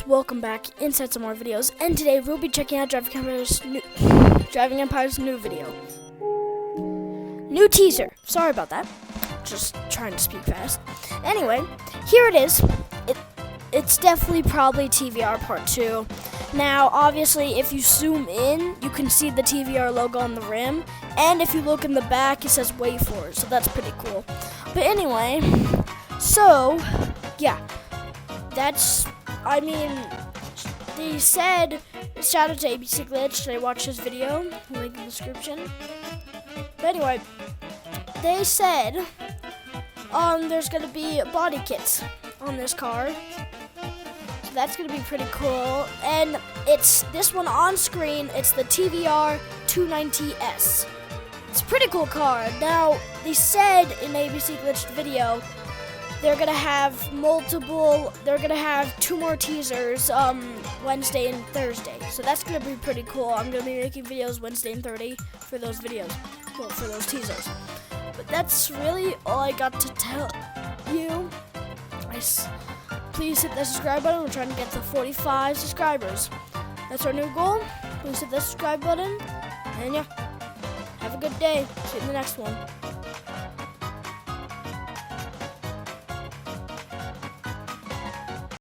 welcome back inside some more videos, and today we'll be checking out Driving Empire's new video. New teaser. Sorry about that. Just trying to speak fast. Anyway, here it is. It's definitely probably TVR Part 2. Now, obviously, if you zoom in, you can see the TVR logo on the rim, and if you look in the back, it says wait for it, so that's pretty cool. But anyway, so, yeah. They said, shout out to ABC Glitch, they watched this video, link in the description. But anyway, they said, there's gonna be body kits on this car. So that's gonna be pretty cool. And it's this one on screen, it's the TVR 290S. It's a pretty cool car. Now, they said in ABC Glitch video, they're gonna have two more teasers, Wednesday and Thursday. So that's gonna be pretty cool. I'm gonna be making videos Wednesday and Thursday for those videos, well, for those teasers. But that's really all I got to tell you. Please hit that subscribe button. We're trying to get to 45 subscribers. That's our new goal. Please hit that subscribe button. And yeah, have a good day. See you in the next one.